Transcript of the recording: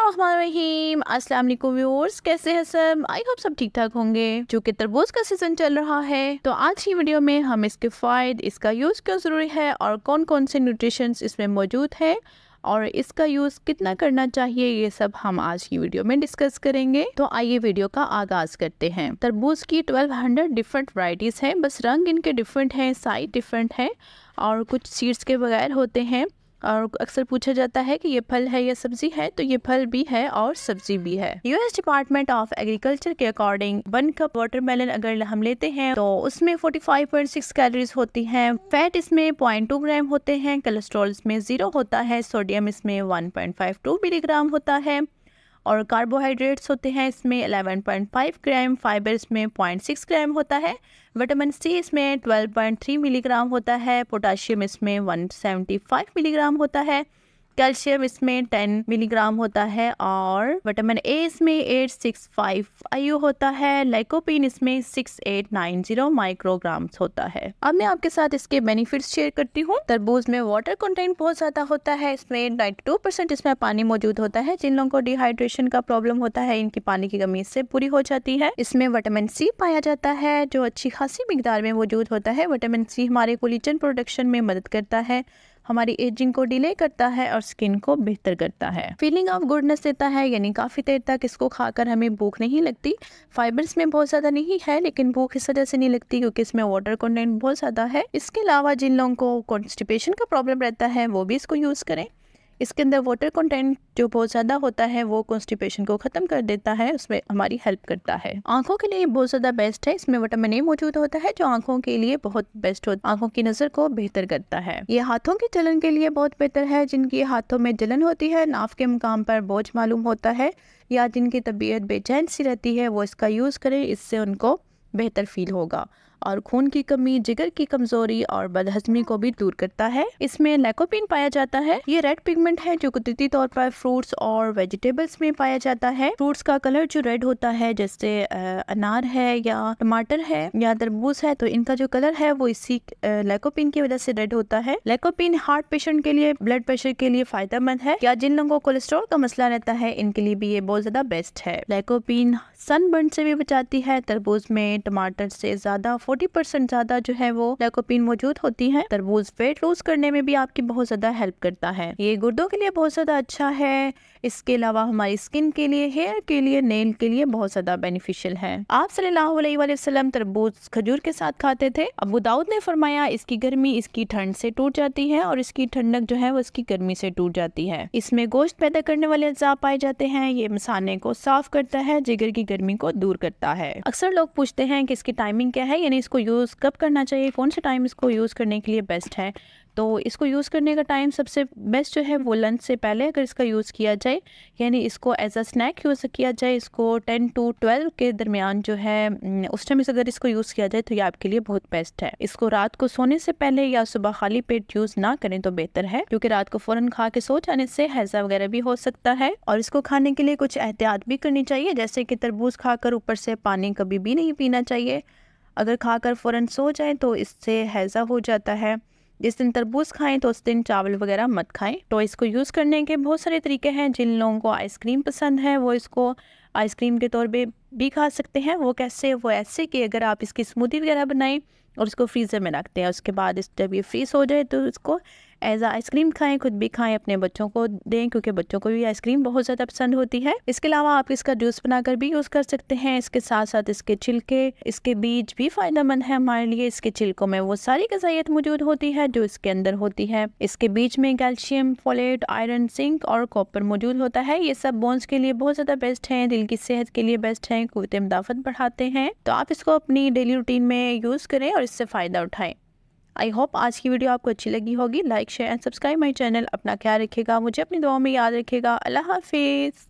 बिस्मिल्लाहिर्रहमानिर्रहीम। अस्सलाम वालेकुम व्यूअर्स, कैसे हैं सब? आई होप सब ठीक ठाक होंगे। जो कि तरबूज का सीजन चल रहा है, तो आज की वीडियो में हम इसके फायदे, इसका यूज़ क्यों ज़रूरी है और कौन कौन से न्यूट्रिशंस इसमें मौजूद है और इसका यूज़ कितना करना चाहिए, ये सब हम आज की वीडियो में डिस्कस करेंगे। तो आइए वीडियो का आगाज़ करते हैं। तरबूज की 1200 डिफरेंट वैरायटीज़ हैं, बस रंग इनके डिफरेंट हैं, साइज डिफरेंट है और कुछ सीड्स के बगैर होते हैं। और अक्सर पूछा जाता है कि ये फल है या सब्जी है, तो ये फल भी है और सब्जी भी है। यूएस डिपार्टमेंट ऑफ एग्रीकल्चर के अकॉर्डिंग 1 कप वाटरमेलन अगर हम लेते हैं तो उसमें 45.6 कैलोरीज होती हैं। फैट इसमें 0.2 ग्राम होते हैं, कोलेस्ट्रॉल इसमें 0 होता है, सोडियम इसमें 1.52 मिलीग्राम होता है और कार्बोहाइड्रेट्स होते हैं इसमें 11.5 ग्राम, फाइबर इसमें 0.6 ग्राम होता है, विटामिन सी इसमें 12.3 मिलीग्राम होता है, पोटाशियम इसमें 175 मिलीग्राम होता है, कैल्शियम इसमें 10 मिलीग्राम होता है और विटामिन ए इसमें 865 आयु होता है, लाइकोपीन इसमें 6890 माइक्रोग्राम्स होता है। अब मैं आपके साथ इसके बेनिफिट्स शेयर करती हूँ। तरबूज में वाटर कंटेंट बहुत ज्यादा होता है, इसमें 92% इसमें पानी मौजूद होता है। जिन लोगों को डिहाइड्रेशन का प्रॉब्लम होता है, इनकी पानी की कमी इससे पूरी हो जाती है। इसमें विटामिन सी पाया जाता है जो अच्छी खासी मिकदार में मौजूद होता है। विटामिन सी हमारे कोलेजन प्रोडक्शन में मदद करता है, हमारी एजिंग को डिले करता है और स्किन को बेहतर करता है। फीलिंग ऑफ गुडनेस देता है, यानी काफ़ी देर तक इसको खाकर हमें भूख नहीं लगती। फाइबर्स में बहुत ज़्यादा नहीं है, लेकिन भूख इस वजह से नहीं लगती क्योंकि इसमें वाटर कंटेंट बहुत ज़्यादा है। इसके अलावा जिन लोगों को कॉन्स्टिपेशन का प्रॉब्लम रहता है वो भी इसको यूज़ करें। इसके अंदर वाटर कंटेंट जो बहुत ज़्यादा होता है वो कॉन्स्टिपेशन को ख़त्म कर देता है, उसमें हमारी हेल्प करता है। आंखों के लिए बहुत ज़्यादा बेस्ट है, इसमें विटामिन ए मौजूद होता है जो आंखों के लिए बहुत बेस्ट होता है, आंखों की नज़र को बेहतर करता है। ये हाथों की जलन के लिए बहुत बेहतर है। जिनकी हाथों में जलन होती है, नाफ के मुकाम पर बोझ मालूम होता है या जिनकी तबीयत बेचैन सी रहती है, वो इसका यूज़ करें, इससे उनको बेहतर फील होगा। और खून की कमी, जिगर की कमजोरी और बदहजमी को भी दूर करता है। इसमें लाइकोपीन पाया जाता है। ये रेड पिगमेंट है जो कुदरती तौर पर फ्रूट्स और वेजिटेबल्स में पाया जाता है। फ्रूट्स का कलर जो रेड होता है, जैसे अनार है या टमाटर है या तरबूज है, तो इनका जो कलर है वो इसी लाइकोपीन की वजह से रेड होता है। लाइकोपीन हार्ट पेशेंट के लिए, ब्लड प्रेशर के लिए फायदेमंद है, या जिन लोगों को कोलेस्ट्रॉल का मसला रहता है इनके लिए भी ये बहुत ज्यादा बेस्ट है। लाइकोपीन सनबर्न से भी बचाती है। तरबूज में टमाटर से ज्यादा 40% ज्यादा जो है वो लाइकोपीन मौजूद होती है। तरबूज वेट लूज करने में भी आपकी बहुत ज्यादा हेल्प करता है। ये गुर्दों के लिए बहुत ज्यादा अच्छा है। इसके अलावा हमारी स्किन के लिए, हेयर के लिए, नेल के लिए बहुत ज्यादा बेनिफिशियल है। आप सल्लल्लाहु अलैहि वसल्लम तरबूज खजूर के साथ खाते थे। अबू दाऊद ने फरमाया इसकी गर्मी इसकी ठंड से टूट जाती है और इसकी ठंडक जो है वो इसकी गर्मी से टूट जाती है। इसमें गोश्त पैदा करने वाले अज़्ज़ा पाए जाते हैं। ये मसाने को साफ करता है, जिगर की गर्मी को दूर करता है। अक्सर लोग पूछते हैं कि इसकी टाइमिंग क्या है, यानी इसको यूज़ कब करना चाहिए, कौन सा टाइम इसको यूज़ करने के लिए बेस्ट है। तो इसको यूज़ करने का टाइम सबसे बेस्ट जो है वो लंच से पहले अगर इसका यूज़ किया जाए, यानी इसको एज अ स्नैक यूज़ किया जाए। इसको 10 to 12 के दरमियान जो है उस टाइम अगर इसको यूज़ किया जाए तो ये आपके लिए बहुत बेस्ट है। इसको रात को सोने से पहले या सुबह खाली पेट यूज़ ना करें तो बेहतर है, क्योंकि रात को फ़ौरन खा के सो जाने से हैज़ा वगैरह भी हो सकता है। और इसको खाने के लिए कुछ एहतियात भी करनी चाहिए, जैसे कि तरबूज खाकर ऊपर से पानी कभी भी नहीं पीना चाहिए। अगर खाकर फ़ौरन सो जाएं तो इससे हैज़ा हो जाता है। जिस दिन तरबूज खाएं तो उस दिन चावल वगैरह मत खाएं। तो इसको यूज़ करने के बहुत सारे तरीके हैं। जिन लोगों को आइसक्रीम पसंद है वो इसको आइसक्रीम के तौर पे भी खा सकते हैं। वो कैसे? वो ऐसे कि अगर आप इसकी स्मूदी वगैरह बनाएं और उसको फ्रीज़र में रखते हैं, उसके बाद जब ये फ्रीज हो जाए तो इसको एज आ आइसक्रीम खाएं, खुद भी खाएं, अपने बच्चों को दें, क्योंकि बच्चों को भी आइसक्रीम बहुत ज़्यादा पसंद होती है। इसके अलावा आप इसका जूस बनाकर भी यूज़ कर सकते हैं। इसके साथ साथ इसके छिलके, इसके बीज भी फ़ायदेमंद है हमारे लिए। इसके छिलकों में वो सारी ग़िज़ाइयत मौजूद होती है जो इसके अंदर होती है। इसके बीज में कैल्शियम, फोलेट, आयरन, जिंक और कॉपर मौजूद होता है। ये सब बोन्स के लिए बहुत ज़्यादा बेस्ट हैं, दिल की सेहत के लिए बेस्ट हैं, क़ुव्वत मुदाफ़त बढ़ाते हैं। तो आप इसको अपनी डेली रूटीन में यूज़ करें और इससे फ़ायदा उठाएं। आई होप आज की वीडियो आपको अच्छी लगी होगी। Like, share and subscribe my channel. अपना ख्याल रखिएगा, मुझे अपनी दुआओं में याद रखिएगा। अल्लाह हाफिज़।